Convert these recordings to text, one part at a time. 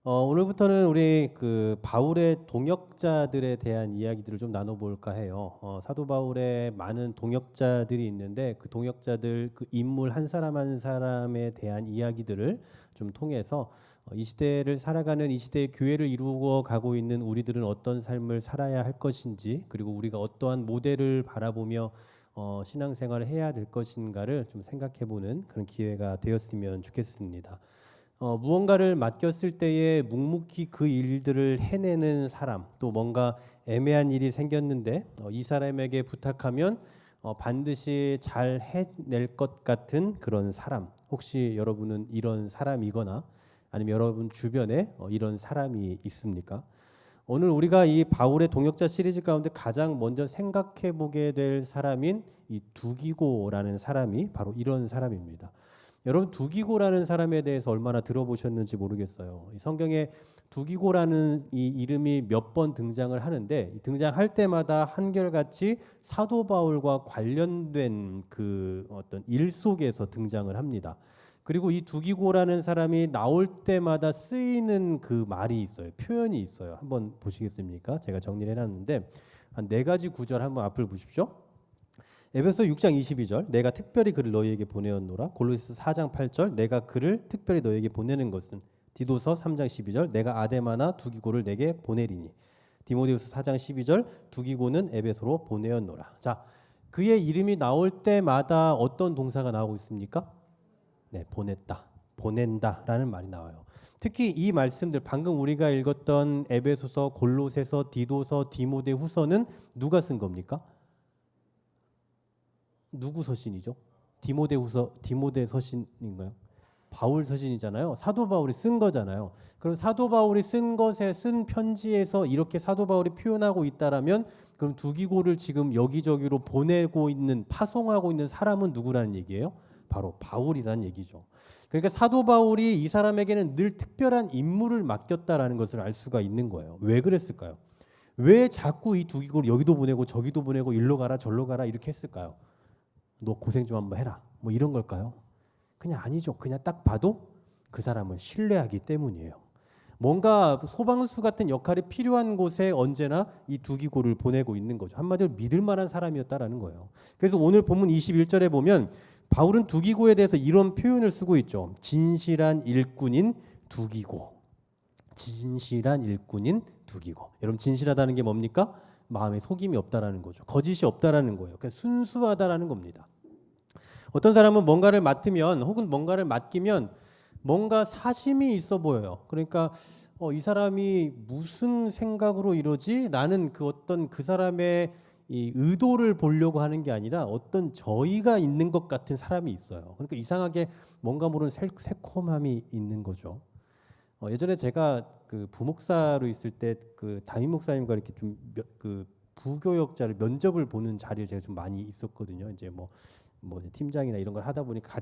오늘부터는 우리 그 바울의 동역자들에 대한 이야기들을 좀 나눠볼까 해요. 사도 바울의 많은 동역자들이 있는데 그 동역자들 그 인물 한 사람 한 사람에 대한 이야기들을 좀 통해서 이 시대를 살아가는 이 시대의 교회를 이루어 가고 있는 우리들은 어떤 삶을 살아야 할 것인지, 그리고 우리가 어떠한 모델을 바라보며 신앙생활을 해야 될 것인가를 좀 생각해보는 그런 기회가 되었으면 좋겠습니다. 무언가를 맡겼을 때에 묵묵히 그 일들을 해내는 사람, 또 뭔가 애매한 일이 생겼는데 이 사람에게 부탁하면 반드시 잘 해낼 것 같은 그런 사람. 혹시 여러분은 이런 사람이거나 아니면 여러분 주변에 이런 사람이 있습니까? 오늘 우리가 이 바울의 동역자 시리즈 가운데 가장 먼저 생각해 보게 될 사람인 이 두기고라는 사람이 바로 이런 사람입니다. 여러분, 두기고라는 사람에 대해서 얼마나 들어보셨는지 모르겠어요. 이 성경에 두기고라는 이 이름이 몇 번 등장을 하는데 등장할 때마다 한결같이 사도 바울과 관련된 그 어떤 일 속에서 등장을 합니다. 그리고 이 두기고라는 사람이 나올 때마다 쓰이는 그 말이 있어요. 표현이 있어요. 한번 보시겠습니까? 제가 정리를 해놨는데 한 네 가지 구절 한번 앞을 보십시오. 에베소 6장 22절 내가 특별히 그를 너희에게 보내었노라. 골로새서 4장 8절 내가 그를 특별히 너희에게 보내는 것은. 디도서 3장 12절 내가 아데마나 두기고를 내게 보내리니. 디모데후서 4장 12절 두기고는 에베소로 보내었노라. 자, 그의 이름이 나올 때마다 어떤 동사가 나오고 있습니까? 네, 보냈다, 보낸다라는 말이 나와요. 특히 이 말씀들 방금 우리가 읽었던 에베소서, 골로새서, 디도서, 디모데후서는 누가 쓴 겁니까? 누구 서신이죠? 디모데후서, 디모데 서신인가요? 바울 서신이잖아요. 사도 바울이 쓴 거잖아요. 그럼 사도 바울이 쓴 것에 쓴 편지에서 이렇게 사도 바울이 표현하고 있다라면 그럼 두기고를 지금 여기저기로 보내고 있는, 파송하고 있는 사람은 누구라는 얘기예요? 바로 바울이라는 얘기죠. 그러니까 사도 바울이 이 사람에게는 늘 특별한 임무를 맡겼다라는 것을 알 수가 있는 거예요. 왜 그랬을까요? 왜 자꾸 이 두기고를 여기도 보내고 저기도 보내고 일로 가라 절로 가라 이렇게 했을까요? 너 고생 좀 한번 해라. 뭐 이런 걸까요? 그냥 아니죠. 그냥 딱 봐도 그 사람을 신뢰하기 때문이에요. 뭔가 소방수 같은 역할이 필요한 곳에 언제나 이 두기고를 보내고 있는 거죠. 한마디로 믿을 만한 사람이었다라는 거예요. 그래서 오늘 본문 21절에 보면 바울은 두기고에 대해서 이런 표현을 쓰고 있죠. 진실한 일꾼인 두기고. 진실한 일꾼인 두기고. 여러분, 진실하다는 게 뭡니까? 마음에 속임이 없다라는 거죠. 거짓이 없다라는 거예요. 그러니까 순수하다라는 겁니다. 어떤 사람은 뭔가를 맡으면 혹은 뭔가를 맡기면 뭔가 사심이 있어 보여요. 그러니까 이 사람이 무슨 생각으로 이러지? 라는 그 어떤 그 사람의 이 의도를 보려고 하는 게 아니라 어떤 저의가 있는 것 같은 사람이 있어요. 그러니까 이상하게 뭔가 모르는 새콤함이 있는 거죠. 예전에 제가 그 부목사로 있을 때 그 담임 목사님과 이렇게 좀 그 부교역자를 면접을 보는 자리에 제가 좀 많이 있었거든요. 이제 뭐 팀장이나 이런 걸 하다 보니까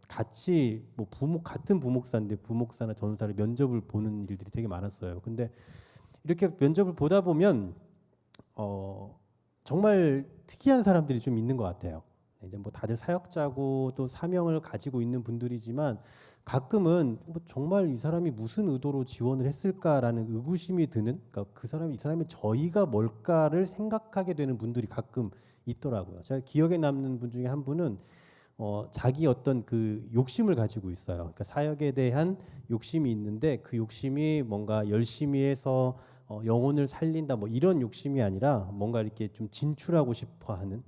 같이 뭐 같은 부목사인데 부목사나 전사를 면접을 보는 일들이 되게 많았어요. 근데 이렇게 면접을 보다 보면 정말 특이한 사람들이 좀 있는 것 같아요. 이제 뭐 다들 사역자고 또 사명을 가지고 있는 분들이지만 가끔은 뭐 정말 이 사람이 무슨 의도로 지원을 했을까라는 의구심이 드는, 그러니까 이 사람의 저희가 뭘까를 생각하게 되는 분들이 가끔 있더라고요. 제가 기억에 남는 분 중에 한 분은 자기 어떤 그 욕심을 가지고 있어요. 그러니까 사역에 대한 욕심이 있는데 그 욕심이 뭔가 열심히 해서 영혼을 살린다 뭐 이런 욕심이 아니라 뭔가 이렇게 좀 진출하고 싶어 하는.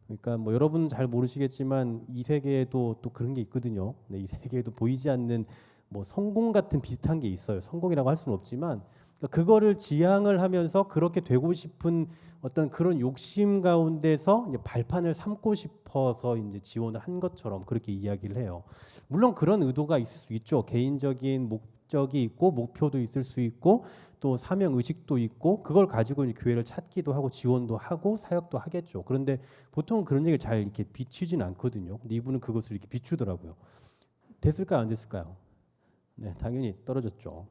그러니까 뭐 여러분은 잘 모르시겠지만 이 세계에도 또 그런 게 있거든요. 네, 이 세계에도 보이지 않는 뭐 성공 같은 비슷한 게 있어요. 성공이라고 할 수는 없지만 그러니까 그거를 지향을 하면서 그렇게 되고 싶은 어떤 그런 욕심 가운데서 이제 발판을 삼고 싶어서 이제 지원을 한 것처럼 그렇게 이야기를 해요. 물론 그런 의도가 있을 수 있죠. 개인적인 목적이 있고 목표도 있을 수 있고 또 사명 의식도 있고 그걸 가지고 이제 교회를 찾기도 하고 지원도 하고 사역도 하겠죠. 그런데 보통은 그런 얘기를 잘 이렇게 비추진 않거든요. 근데 이분은 그것을 이렇게 비추더라고요. 됐을까요? 안 됐을까요? 네, 당연히 떨어졌죠.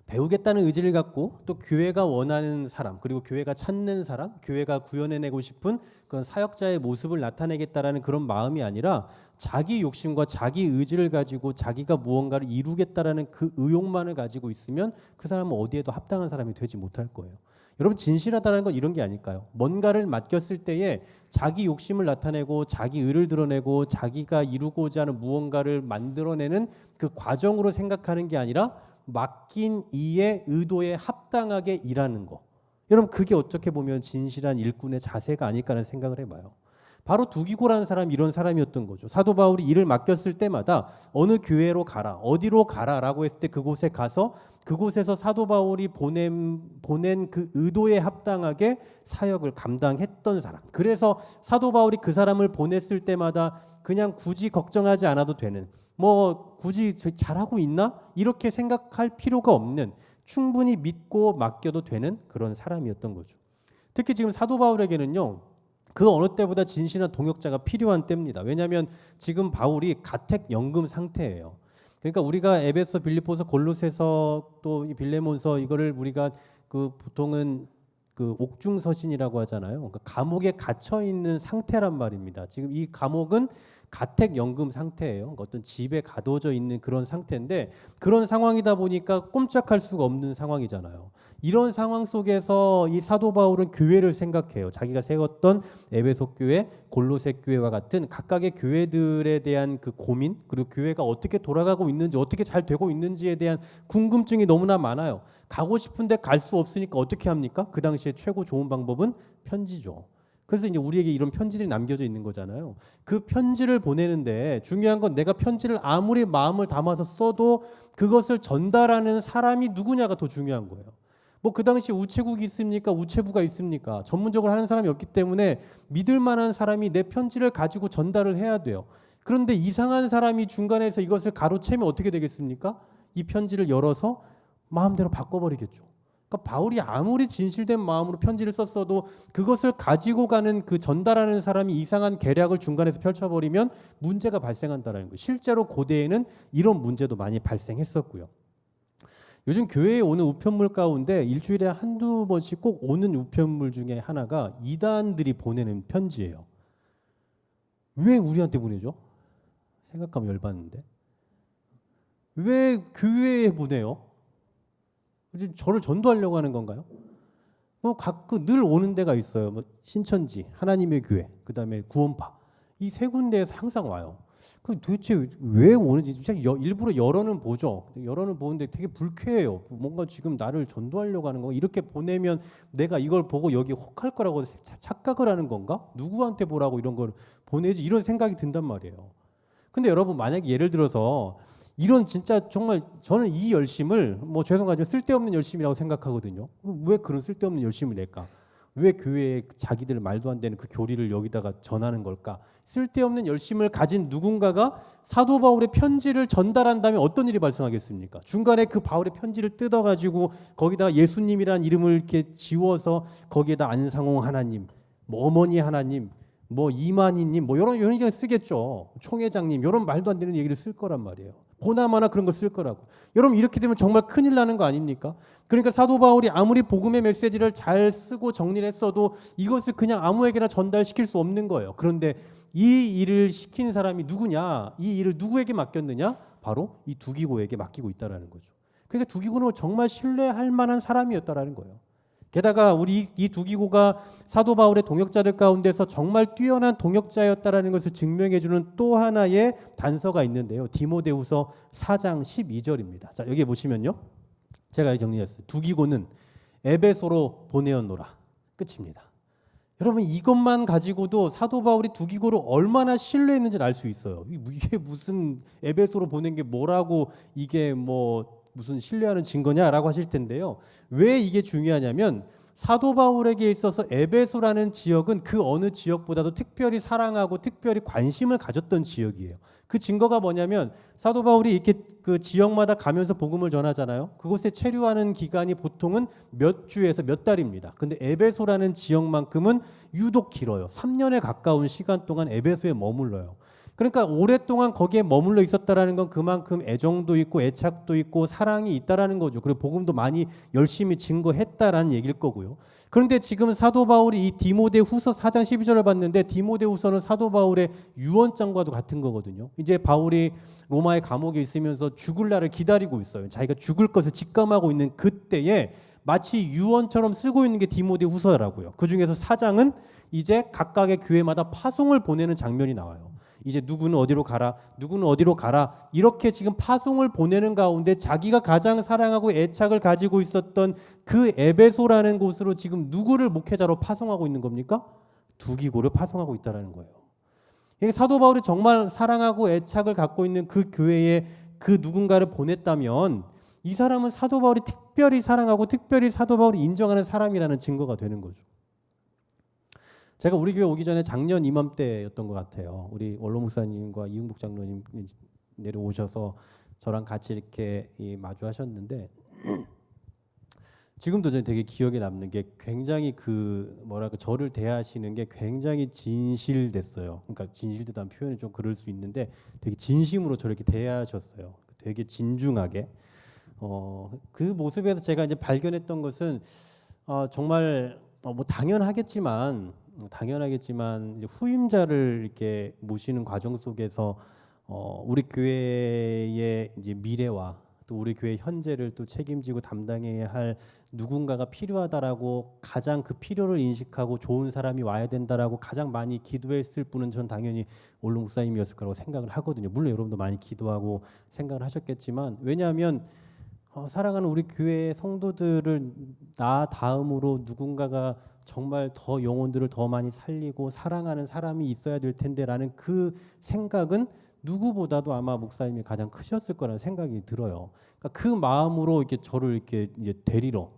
배우겠다는 의지를 갖고 또 교회가 원하는 사람, 그리고 교회가 찾는 사람, 교회가 구현해내고 싶은 그런 사역자의 모습을 나타내겠다라는 그런 마음이 아니라 자기 욕심과 자기 의지를 가지고 자기가 무언가를 이루겠다라는 그 의욕만을 가지고 있으면 그 사람은 어디에도 합당한 사람이 되지 못할 거예요. 여러분, 진실하다는 건 이런 게 아닐까요? 뭔가를 맡겼을 때에 자기 욕심을 나타내고 자기 의를 드러내고 자기가 이루고자 하는 무언가를 만들어내는 그 과정으로 생각하는 게 아니라 맡긴 이의 의도에 합당하게 일하는 거. 여러분, 그게 어떻게 보면 진실한 일꾼의 자세가 아닐까 하는 생각을 해봐요. 바로 두기고라는 사람이 이런 사람이었던 거죠. 사도 바울이 일을 맡겼을 때마다 어느 교회로 가라, 어디로 가라라고 했을 때 그곳에 가서 그곳에서 사도 바울이 보낸 그 의도에 합당하게 사역을 감당했던 사람. 그래서 사도 바울이 그 사람을 보냈을 때마다 그냥 굳이 걱정하지 않아도 되는, 뭐 굳이 잘하고 있나? 이렇게 생각할 필요가 없는, 충분히 믿고 맡겨도 되는 그런 사람이었던 거죠. 특히 지금 사도 바울에게는요, 그 어느 때보다 진실한 동역자가 필요한 때입니다. 왜냐하면 지금 바울이 가택연금 상태예요. 그러니까 우리가 에베소, 빌립보서, 골로새서 또 이 빌레몬서 이거를 우리가 그 보통은 그 옥중서신이라고 하잖아요. 그러니까 감옥에 갇혀 있는 상태란 말입니다. 지금 이 감옥은 가택연금 상태예요. 그러니까 어떤 집에 가둬져 있는 그런 상태인데 그런 상황이다 보니까 꼼짝할 수가 없는 상황이잖아요. 이런 상황 속에서 이 사도 바울은 교회를 생각해요. 자기가 세웠던 에베소 교회, 골로새 교회와 같은 각각의 교회들에 대한 그 고민, 그리고 교회가 어떻게 돌아가고 있는지, 어떻게 잘 되고 있는지에 대한 궁금증이 너무나 많아요. 가고 싶은데 갈 수 없으니까 어떻게 합니까? 그 당시에 최고 좋은 방법은 편지죠. 그래서 이제 우리에게 이런 편지들이 남겨져 있는 거잖아요. 그 편지를 보내는데 중요한 건 내가 편지를 아무리 마음을 담아서 써도 그것을 전달하는 사람이 누구냐가 더 중요한 거예요. 뭐 그 당시 우체국이 있습니까? 우체부가 있습니까? 전문적으로 하는 사람이 없기 때문에 믿을 만한 사람이 내 편지를 가지고 전달을 해야 돼요. 그런데 이상한 사람이 중간에서 이것을 가로채면 어떻게 되겠습니까? 이 편지를 열어서 마음대로 바꿔버리겠죠. 그러니까 바울이 아무리 진실된 마음으로 편지를 썼어도 그것을 가지고 가는 그 전달하는 사람이 이상한 계략을 중간에서 펼쳐버리면 문제가 발생한다는 거예요. 실제로 고대에는 이런 문제도 많이 발생했었고요. 요즘 교회에 오는 우편물 가운데 일주일에 한두 번씩 꼭 오는 우편물 중에 하나가 이단들이 보내는 편지예요. 왜 우리한테 보내죠? 생각하면 열받는데. 왜 교회에 보내요? 저를 전도하려고 하는 건가요? 늘 오는 데가 있어요. 뭐 신천지, 하나님의 교회, 그 다음에 구원파. 이 세 군데에서 항상 와요. 그럼 도대체 왜 오는지 일부러 열어는 보죠. 열어는 보는데 되게 불쾌해요. 뭔가 지금 나를 전도하려고 하는 거, 이렇게 보내면 내가 이걸 보고 여기 혹할 거라고 착각을 하는 건가? 누구한테 보라고 이런 걸 보내지? 이런 생각이 든단 말이에요. 근데 여러분, 만약에 예를 들어서 이런 진짜 정말 저는 이 열심을 뭐 죄송하지만 쓸데없는 열심이라고 생각하거든요. 왜 그런 쓸데없는 열심을 낼까? 왜 교회에 자기들 말도 안 되는 그 교리를 여기다가 전하는 걸까? 쓸데없는 열심을 가진 누군가가 사도 바울의 편지를 전달한다면 어떤 일이 발생하겠습니까? 중간에 그 바울의 편지를 뜯어가지고 거기다가 예수님이라는 이름을 이렇게 지워서 거기에다 안상홍 하나님, 뭐 어머니 하나님, 뭐 이만희님, 뭐 이런 얘기를 쓰겠죠. 총회장님, 이런 말도 안 되는 얘기를 쓸 거란 말이에요. 보나마나 그런 거 쓸 거라고. 여러분, 이렇게 되면 정말 큰일 나는 거 아닙니까? 그러니까 사도 바울이 아무리 복음의 메시지를 잘 쓰고 정리를 했어도 이것을 그냥 아무에게나 전달시킬 수 없는 거예요. 그런데 이 일을 시킨 사람이 누구냐? 이 일을 누구에게 맡겼느냐? 바로 이 두기고에게 맡기고 있다는 거죠. 그러니까 두기고는 정말 신뢰할 만한 사람이었다는 거예요. 게다가 우리 이 두기고가 사도 바울의 동역자들 가운데서 정말 뛰어난 동역자였다라는 것을 증명해주는 또 하나의 단서가 있는데요. 디모데후서 4장 12절입니다. 자, 여기 보시면요. 제가 정리했어요. 두기고는 에베소로 보내었노라. 끝입니다. 여러분, 이것만 가지고도 사도 바울이 두기고를 얼마나 신뢰했는지를 알 수 있어요. 이게 무슨 에베소로 보낸 게 뭐라고 이게 뭐 무슨 신뢰하는 증거냐라고 하실 텐데요. 왜 이게 중요하냐면 사도 바울에게 있어서 에베소라는 지역은 그 어느 지역보다도 특별히 사랑하고 특별히 관심을 가졌던 지역이에요. 그 증거가 뭐냐면 사도 바울이 이렇게 그 지역마다 가면서 복음을 전하잖아요. 그곳에 체류하는 기간이 보통은 몇 주에서 몇 달입니다. 근데 에베소라는 지역만큼은 유독 길어요. 3년에 가까운 시간 동안 에베소에 머물러요. 그러니까 오랫동안 거기에 머물러 있었다라는 건 그만큼 애정도 있고 애착도 있고 사랑이 있다라는 거죠. 그리고 복음도 많이 열심히 증거했다라는 얘기일 거고요. 그런데 지금 사도 바울이 이 디모데후서 4장 12절을 봤는데 디모데후서는 사도 바울의 유언장과도 같은 거거든요. 이제 바울이 로마의 감옥에 있으면서 죽을 날을 기다리고 있어요. 자기가 죽을 것을 직감하고 있는 그때에 마치 유언처럼 쓰고 있는 게 디모데후서라고요. 그 중에서 4장은 이제 각각의 교회마다 파송을 보내는 장면이 나와요. 이제 누구는 어디로 가라, 누구는 어디로 가라, 이렇게 지금 파송을 보내는 가운데 자기가 가장 사랑하고 애착을 가지고 있었던 그 에베소라는 곳으로 지금 누구를 목회자로 파송하고 있는 겁니까? 두기고를 파송하고 있다는 거예요. 사도 바울이 정말 사랑하고 애착을 갖고 있는 그 교회에 그 누군가를 보냈다면 이 사람은 사도 바울이 특별히 사랑하고 특별히 사도 바울이 인정하는 사람이라는 증거가 되는 거죠. 제가 우리 교회 오기 전에 작년 이맘때였던 것 같아요. 우리 원로 목사님과 이응복 장로님 내려오셔서 저랑 같이 이렇게 마주하셨는데 지금도 저는 되게 기억에 남는 게 굉장히 저를 대하시는 게 굉장히 진실됐어요. 그러니까 진실되다는 표현이 좀 그럴 수 있는데 되게 진심으로 저를 이렇게 대하셨어요. 되게 진중하게. 그 모습에서 제가 이제 발견했던 것은 정말 뭐 당연하겠지만 이제 후임자를 이렇게 모시는 과정 속에서 우리 교회의 이제 미래와 또 우리 교회 현재를 또 책임지고 담당해야 할 누군가가 필요하다라고 가장 그 필요를 인식하고 좋은 사람이 와야 된다라고 가장 많이 기도했을 분은 전 당연히 원로 목사님이었을 거라고 생각을 하거든요. 물론 여러분도 많이 기도하고 생각을 하셨겠지만 왜냐하면 사랑하는 우리 교회의 성도들을 나 다음으로 누군가가 정말 더 영혼들을 더 많이 살리고 사랑하는 사람이 있어야 될 텐데라는 그 생각은 누구보다도 아마 목사님이 가장 크셨을 거라는 생각이 들어요. 그러니까 그 마음으로 이렇게 저를 이렇게 이제 데리러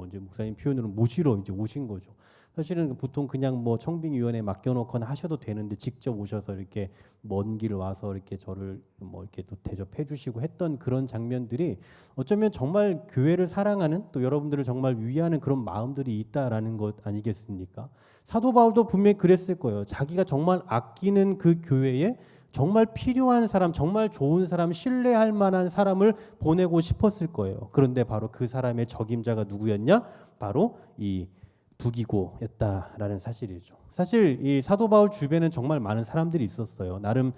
이제 목사님 표현으로 모시러 이제 오신 거죠. 사실은 보통 그냥 청빙위원회에 맡겨놓거나 하셔도 되는데 직접 오셔서 이렇게 먼 길을 와서 이렇게 저를 이렇게 또 대접해 주시고 했던 그런 장면들이 어쩌면 정말 교회를 사랑하는 또 여러분들을 정말 위하는 그런 마음들이 있다라는 것 아니겠습니까? 사도 바울도 분명히 그랬을 거예요. 자기가 정말 아끼는 그 교회에 정말 필요한 사람, 정말 좋은 사람, 신뢰할 만한 사람을 보내고 싶었을 거예요. 그런데 바로 그 사람의 적임자가 누구였냐? 바로 이 두기고였다라는 사실이죠. 사실 이 사도 바울 주변에는 정말 많은 사람들이 있었어요. 나름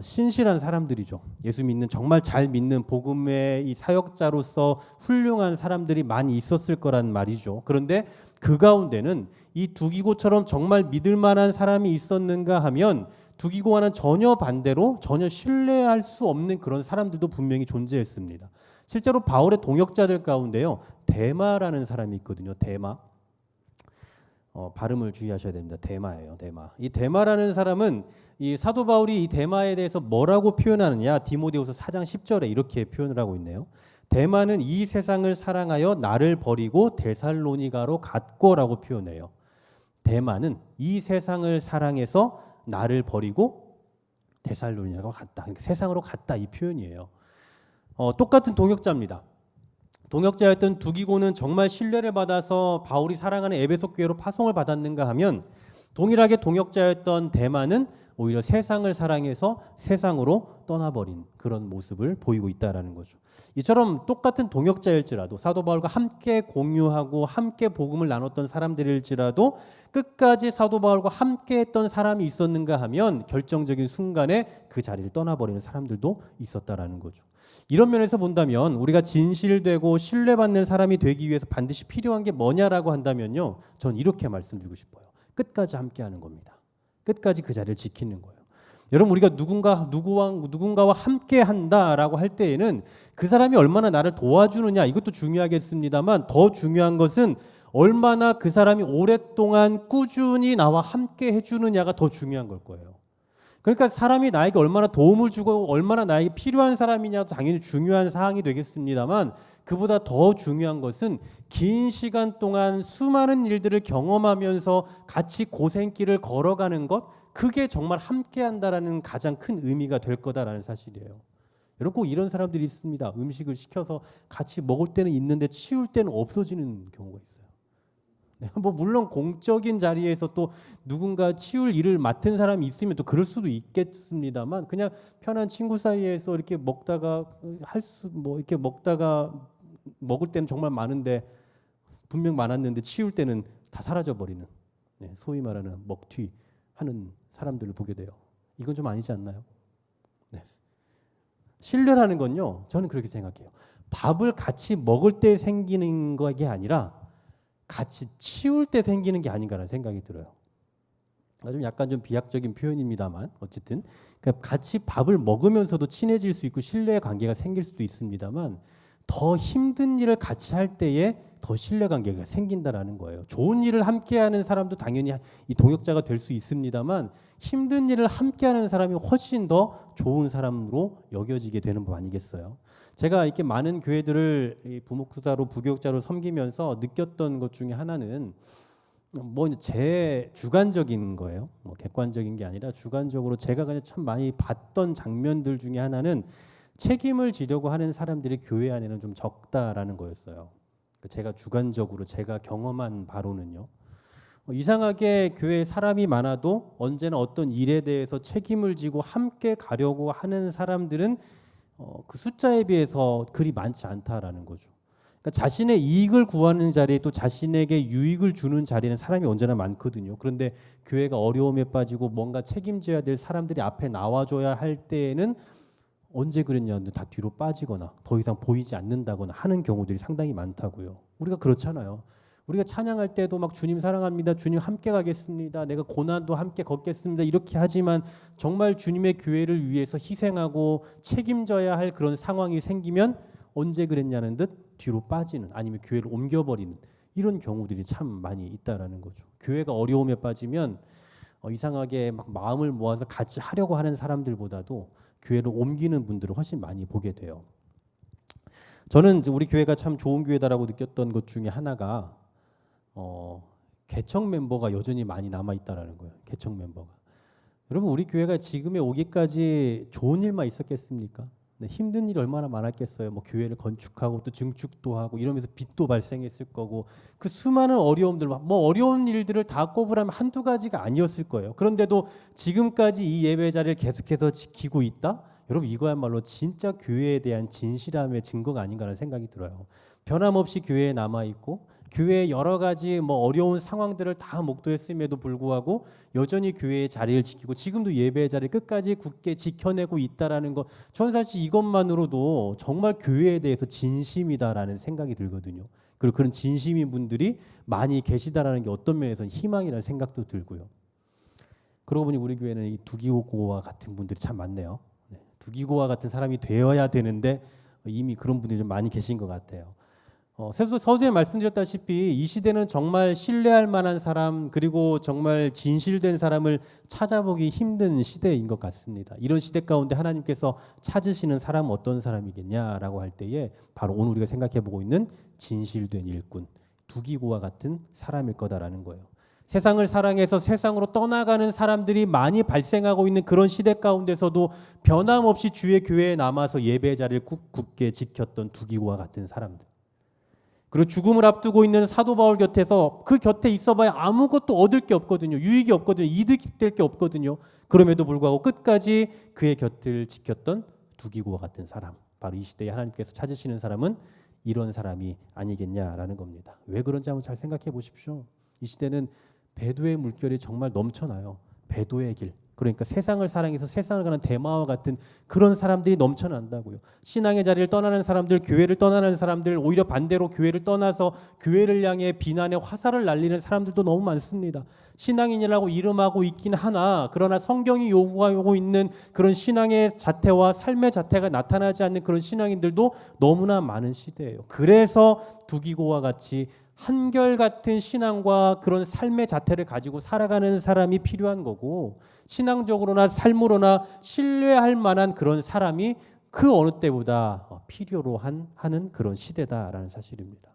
신실한 사람들이죠. 예수 믿는 정말 잘 믿는 복음의 이 사역자로서 훌륭한 사람들이 많이 있었을 거란 말이죠. 그런데 그 가운데는 이 두기고처럼 정말 믿을 만한 사람이 있었는가 하면 두기고와는 전혀 반대로 전혀 신뢰할 수 없는 그런 사람들도 분명히 존재했습니다. 실제로 바울의 동역자들 가운데요. 데마라는 사람이 있거든요. 데마. 발음을 주의하셔야 됩니다. 데마예요. 데마. 이 데마라는 사람은 이 사도 바울이 이 데마에 대해서 뭐라고 표현하느냐? 디모데후서 4장 10절에 이렇게 표현을 하고 있네요. 데마는 이 세상을 사랑하여 나를 버리고 데살로니가로 갔고라고 표현해요. 데마는 이 세상을 사랑해서 나를 버리고 데살로니가로 갔다. 그러니까 세상으로 갔다 이 표현이에요. 똑같은 동역자입니다. 동역자였던 두기고는 정말 신뢰를 받아서 바울이 사랑하는 에베소 교회로 파송을 받았는가 하면 동일하게 동역자였던 데마는 오히려 세상을 사랑해서 세상으로 떠나버린 그런 모습을 보이고 있다는 거죠. 이처럼 똑같은 동역자일지라도 사도 바울과 함께 공유하고 함께 복음을 나눴던 사람들일지라도 끝까지 사도 바울과 함께 했던 사람이 있었는가 하면 결정적인 순간에 그 자리를 떠나버리는 사람들도 있었다는 거죠. 이런 면에서 본다면 우리가 진실되고 신뢰받는 사람이 되기 위해서 반드시 필요한 게 뭐냐라고 한다면요. 전 이렇게 말씀드리고 싶어요. 끝까지 함께하는 겁니다. 끝까지 그 자리를 지키는 거예요. 여러분 우리가 누군가와 함께 한다라고 할 때에는 그 사람이 얼마나 나를 도와주느냐 이것도 중요하겠습니다만 더 중요한 것은 얼마나 그 사람이 오랫동안 꾸준히 나와 함께 해주느냐가 더 중요한 걸 거예요. 그러니까 사람이 나에게 얼마나 도움을 주고 얼마나 나에게 필요한 사람이냐도 당연히 중요한 사항이 되겠습니다만 그보다 더 중요한 것은 긴 시간 동안 수많은 일들을 경험하면서 같이 고생길을 걸어가는 것 그게 정말 함께한다라는 가장 큰 의미가 될 거다라는 사실이에요. 여러분 꼭 이런 사람들이 있습니다. 음식을 시켜서 같이 먹을 때는 있는데 치울 때는 없어지는 경우가 있어요. 뭐 물론 공적인 자리에서 또 누군가 치울 일을 맡은 사람이 있으면 또 그럴 수도 있겠습니다만, 그냥 편한 친구 사이에서 이렇게 먹다가 이렇게 먹다가 먹을 때는 정말 많은데 분명 많았는데 치울 때는 다 사라져 버리는, 소위 말하는 먹튀 하는 사람들을 보게 돼요. 이건 좀 아니지 않나요? 네. 신뢰라는 건요, 저는 그렇게 생각해요. 밥을 같이 먹을 때 생기는 게 아니라 같이 치울 때 생기는 게 아닌가라는 생각이 들어요. 좀 약간 좀 비약적인 표현입니다만 어쨌든 그러니까 같이 밥을 먹으면서도 친해질 수 있고 신뢰 관계가 생길 수도 있습니다만, 더 힘든 일을 같이 할 때에 더 신뢰 관계가 생긴다라는 거예요. 좋은 일을 함께하는 사람도 당연히 이 동역자가 될 수 있습니다만, 힘든 일을 함께하는 사람이 훨씬 더 좋은 사람으로 여겨지게 되는 법 아니겠어요? 제가 이렇게 많은 교회들을 부목사로 부교육자로 섬기면서 느꼈던 것 중에 하나는 뭐 제 주관적인 거예요. 뭐 객관적인 게 아니라 주관적으로 제가 그냥 참 많이 봤던 장면들 중에 하나는 책임을 지려고 하는 사람들이 교회 안에는 좀 적다라는 거였어요. 제가 주관적으로 제가 경험한 바로는요. 이상하게 교회에 사람이 많아도 언제나 어떤 일에 대해서 책임을 지고 함께 가려고 하는 사람들은 그 숫자에 비해서 그리 많지 않다라는 거죠. 그러니까 자신의 이익을 구하는 자리에 또 자신에게 유익을 주는 자리는 사람이 언제나 많거든요. 그런데 교회가 어려움에 빠지고 뭔가 책임져야 될 사람들이 앞에 나와줘야 할 때에는 언제 그랬냐, 다 뒤로 빠지거나 더 이상 보이지 않는다거나 하는 경우들이 상당히 많다고요. 우리가 그렇잖아요. 우리가 찬양할 때도 막 주님 사랑합니다, 주님 함께 가겠습니다, 내가 고난도 함께 걷겠습니다 이렇게 하지만, 정말 주님의 교회를 위해서 희생하고 책임져야 할 그런 상황이 생기면 언제 그랬냐는 듯 뒤로 빠지는, 아니면 교회를 옮겨버리는 이런 경우들이 참 많이 있다라는 거죠. 교회가 어려움에 빠지면 이상하게 막 마음을 모아서 같이 하려고 하는 사람들보다도 교회를 옮기는 분들을 훨씬 많이 보게 돼요. 저는 우리 교회가 참 좋은 교회다라고 느꼈던 것 중에 하나가 개척 멤버가 여전히 많이 남아 있다라는 거예요. 개척 멤버가. 여러분, 우리 교회가 지금에 오기까지 좋은 일만 있었겠습니까? 네, 힘든 일이 얼마나 많았겠어요. 뭐 교회를 건축하고 또 증축도 하고 이러면서 빚도 발생했을 거고, 그 수많은 어려움들, 뭐 어려운 일들을 다 꼽으라면 한두 가지가 아니었을 거예요. 그런데도 지금까지 이 예배 자리를 계속해서 지키고 있다? 여러분, 이거야말로 진짜 교회에 대한 진실함의 증거가 아닌가라는 생각이 들어요. 변함없이 교회에 남아 있고, 교회의 여러 가지 뭐 어려운 상황들을 다 목도했음에도 불구하고 여전히 교회의 자리를 지키고 지금도 예배의 자리를 끝까지 굳게 지켜내고 있다라는 것, 저는 사실 이것만으로도 정말 교회에 대해서 진심이다라는 생각이 들거든요. 그리고 그런 진심인 분들이 많이 계시다라는 게 어떤 면에서는 희망이라는 생각도 들고요. 그러고 보니 우리 교회는 이 두기고와 같은 분들이 참 많네요. 두기고와 같은 사람이 되어야 되는데 이미 그런 분들이 좀 많이 계신 것 같아요. 서두에 말씀드렸다시피 이 시대는 정말 신뢰할 만한 사람, 그리고 정말 진실된 사람을 찾아보기 힘든 시대인 것 같습니다. 이런 시대 가운데 하나님께서 찾으시는 사람은 어떤 사람이겠냐라고 할 때에 바로 오늘 우리가 생각해보고 있는 진실된 일꾼, 두기고와 같은 사람일 거다라는 거예요. 세상을 사랑해서 세상으로 떠나가는 사람들이 많이 발생하고 있는 그런 시대 가운데서도 변함없이 주의 교회에 남아서 예배 자리를 굳게 지켰던 두기고와 같은 사람들, 그리고 죽음을 앞두고 있는 사도 바울 곁에서 그 곁에 있어봐야 아무것도 얻을 게 없거든요. 유익이 없거든요. 이득이 될 게 없거든요. 그럼에도 불구하고 끝까지 그의 곁을 지켰던 두기고와 같은 사람, 바로 이 시대에 하나님께서 찾으시는 사람은 이런 사람이 아니겠냐라는 겁니다. 왜 그런지 한번 잘 생각해 보십시오. 이 시대는 배도의 물결이 정말 넘쳐나요. 배도의 길, 그러니까 세상을 사랑해서 세상을 가는 대마와 같은 그런 사람들이 넘쳐난다고요. 신앙의 자리를 떠나는 사람들, 교회를 떠나는 사람들, 오히려 반대로 교회를 떠나서 교회를 향해 비난의 화살을 날리는 사람들도 너무 많습니다. 신앙인이라고 이름하고 있긴 하나, 그러나 성경이 요구하고 있는 그런 신앙의 자태와 삶의 자태가 나타나지 않는 그런 신앙인들도 너무나 많은 시대예요. 그래서 두기고와 같이 한결같은 신앙과 그런 삶의 자태를 가지고 살아가는 사람이 필요한 거고, 신앙적으로나 삶으로나 신뢰할 만한 그런 사람이 그 어느 때보다 필요로 하는 그런 시대다라는 사실입니다.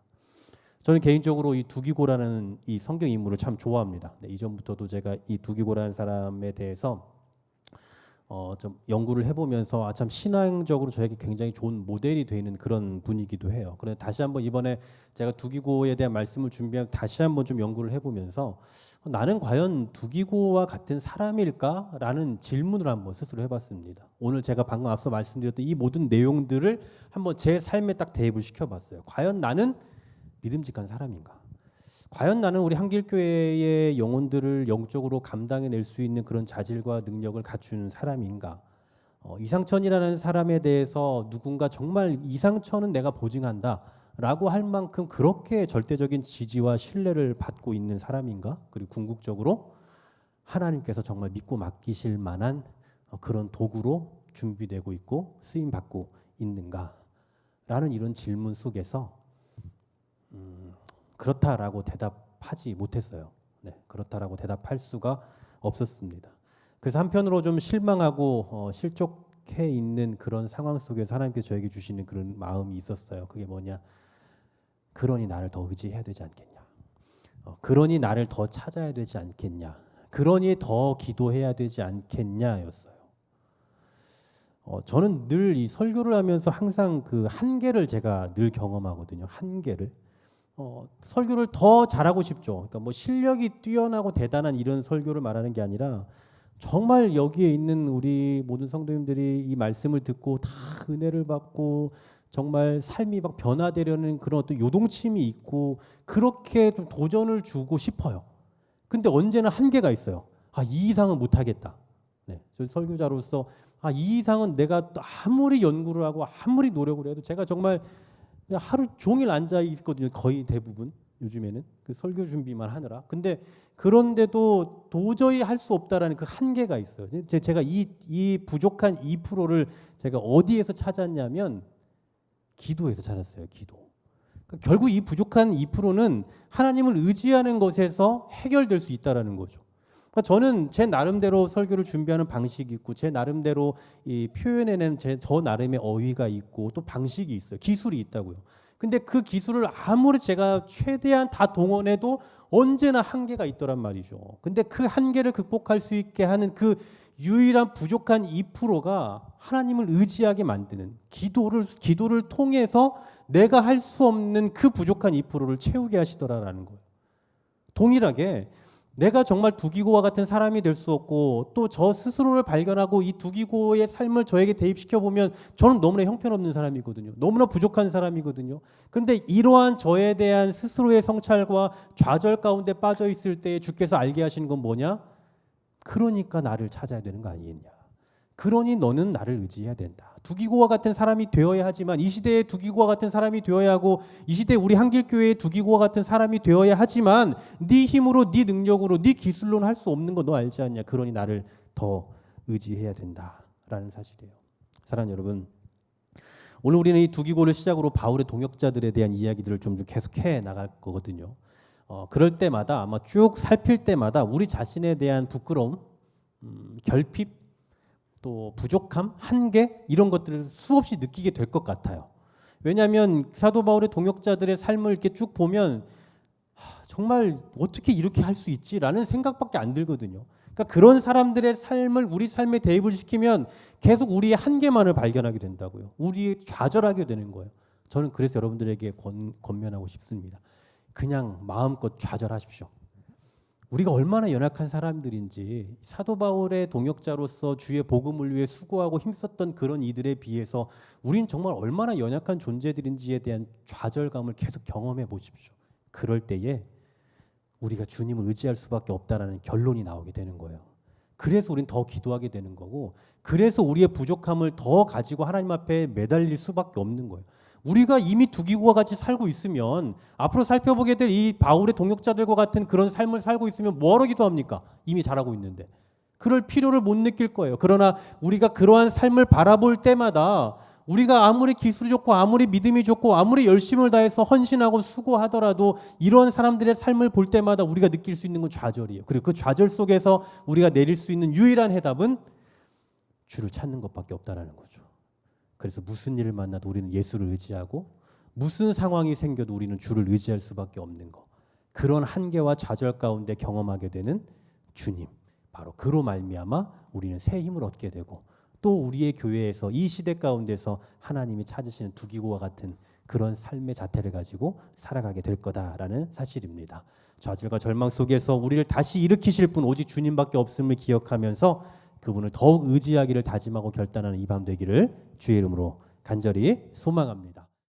저는 개인적으로 이 두기고라는 이 성경 인물을 참 좋아합니다. 이전부터도 제가 이 두기고라는 사람에 대해서 좀 연구를 해보면서 참 신앙적으로 저에게 굉장히 좋은 모델이 되는 그런 분이기도 해요. 그래서 다시 한번 이번에 제가 두기고에 대한 말씀을 준비하면 다시 한번 좀 연구를 해보면서 나는 과연 두기고와 같은 사람일까라는 질문을 한번 스스로 해봤습니다. 오늘 제가 방금 앞서 말씀드렸던 이 모든 내용들을 한번 제 삶에 딱 대입을 시켜봤어요. 과연 나는 믿음직한 사람인가? 과연 나는 우리 한길교회의 영혼들을 영적으로 감당해낼 수 있는 그런 자질과 능력을 갖춘 사람인가? 이상천이라는 사람에 대해서 누군가 정말 이상천은 내가 보증한다 라고 할 만큼 그렇게 절대적인 지지와 신뢰를 받고 있는 사람인가? 그리고 궁극적으로 하나님께서 정말 믿고 맡기실 만한 그런 도구로 준비되고 있고 쓰임받고 있는가? 라는 이런 질문 속에서 그렇다라고 대답하지 못했어요. 네, 그렇다라고 대답할 수가 없었습니다. 그래서 한편으로 좀 실망하고 실족해 있는 그런 상황 속에서 하나님께서 저에게 주시는 그런 마음이 있었어요. 그게 뭐냐? 그러니 나를 더 의지해야 되지 않겠냐? 그러니 나를 더 찾아야 되지 않겠냐? 그러니 더 기도해야 되지 않겠냐였어요. 저는 늘 이 설교를 하면서 항상 그 한계를 제가 늘 경험하거든요. 한계를. 설교를 더 잘하고 싶죠. 그러니까 뭐 실력이 뛰어나고 대단한 이런 설교를 말하는 게 아니라 정말 여기에 있는 우리 모든 성도님들이 이 말씀을 듣고 다 은혜를 받고 정말 삶이 막 변화되려는 그런 어떤 요동침이 있고 그렇게 좀 도전을 주고 싶어요. 근데 언제나 한계가 있어요. 이 이상은 못하겠다. 네, 저 설교자로서 이 이상은 내가 아무리 연구를 하고 아무리 노력을 해도 제가 정말 그냥 하루 종일 앉아 있거든요. 거의 대부분 요즘에는 그 설교 준비만 하느라. 근데 그런데도 도저히 할 수 없다라는 그 한계가 있어요. 제가 이 부족한 2%를 제가 어디에서 찾았냐면 기도에서 찾았어요. 기도. 그러니까 결국 이 부족한 2%는 하나님을 의지하는 것에서 해결될 수 있다라는 거죠. 그러니까 저는 제 나름대로 설교를 준비하는 방식이 있고 제 나름대로 이 표현해내는 저 나름의 어휘가 있고 또 방식이 있어요. 기술이 있다고요. 근데 그 기술을 아무리 제가 최대한 다 동원해도 언제나 한계가 있더란 말이죠. 근데 그 한계를 극복할 수 있게 하는 그 유일한 부족한 2%가 하나님을 의지하게 만드는 기도를 통해서 내가 할 수 없는 그 부족한 2%를 채우게 하시더라라는 거예요. 동일하게 내가 정말 두기고와 같은 사람이 될 수 없고 또 저 스스로를 발견하고 이 두기고의 삶을 저에게 대입시켜 보면 저는 너무나 형편없는 사람이거든요. 너무나 부족한 사람이거든요. 근데 이러한 저에 대한 스스로의 성찰과 좌절 가운데 빠져 있을 때 주께서 알게 하시는 건 뭐냐? 그러니까 나를 찾아야 되는 거 아니겠냐? 그러니 너는 나를 의지해야 된다. 두기고와 같은 사람이 되어야 하지만 이 시대에 두기고와 같은 사람이 되어야 하고 이 시대에 우리 한길교회의 두기고와 같은 사람이 되어야 하지만 네 힘으로 네 능력으로 네 기술로는 할 수 없는 거 너 알지 않냐? 그러니 나를 더 의지해야 된다라는 사실이에요. 사랑하는 여러분, 오늘 우리는 이 두기고를 시작으로 바울의 동역자들에 대한 이야기들을 좀 계속해 나갈 거거든요. 그럴 때마다 아마 쭉 살필 때마다 우리 자신에 대한 부끄러움, 결핍, 또 부족함, 한계 이런 것들을 수없이 느끼게 될 것 같아요. 왜냐하면 사도 바울의 동역자들의 삶을 이렇게 쭉 보면 정말 어떻게 이렇게 할 수 있지라는 생각밖에 안 들거든요. 그러니까 그런 사람들의 삶을 우리 삶에 대입을 시키면 계속 우리의 한계만을 발견하게 된다고요. 우리 좌절하게 되는 거예요. 저는 그래서 여러분들에게 권면하고 싶습니다. 그냥 마음껏 좌절하십시오. 우리가 얼마나 연약한 사람들인지 사도 바울의 동역자로서 주의 복음을 위해 수고하고 힘썼던 그런 이들에 비해서 우리는 정말 얼마나 연약한 존재들인지에 대한 좌절감을 계속 경험해 보십시오. 그럴 때에 우리가 주님을 의지할 수밖에 없다라는 결론이 나오게 되는 거예요. 그래서 우리는 더 기도하게 되는 거고 그래서 우리의 부족함을 더 가지고 하나님 앞에 매달릴 수밖에 없는 거예요. 우리가 이미 두기고와 같이 살고 있으면 앞으로 살펴보게 될 이 바울의 동역자들과 같은 그런 삶을 살고 있으면 뭐하러 기도합니까? 이미 잘하고 있는데. 그럴 필요를 못 느낄 거예요. 그러나 우리가 그러한 삶을 바라볼 때마다 우리가 아무리 기술이 좋고 아무리 믿음이 좋고 아무리 열심을 다해서 헌신하고 수고하더라도 이런 사람들의 삶을 볼 때마다 우리가 느낄 수 있는 건 좌절이에요. 그리고 그 좌절 속에서 우리가 내릴 수 있는 유일한 해답은 주를 찾는 것밖에 없다라는 거죠. 그래서 무슨 일을 만나도 우리는 예수를 의지하고 무슨 상황이 생겨도 우리는 주를 의지할 수밖에 없는 거. 그런 한계와 좌절 가운데 경험하게 되는 주님. 바로 그로 말미암아 우리는 새 힘을 얻게 되고 또 우리의 교회에서 이 시대 가운데서 하나님이 찾으시는 두기고와 같은 그런 삶의 자태를 가지고 살아가게 될 거다라는 사실입니다. 좌절과 절망 속에서 우리를 다시 일으키실 분 오직 주님밖에 없음을 기억하면서 그분을 더욱 의지하기를 다짐하고 결단하는 이 밤 되기를 주의 이름으로 간절히 소망합니다.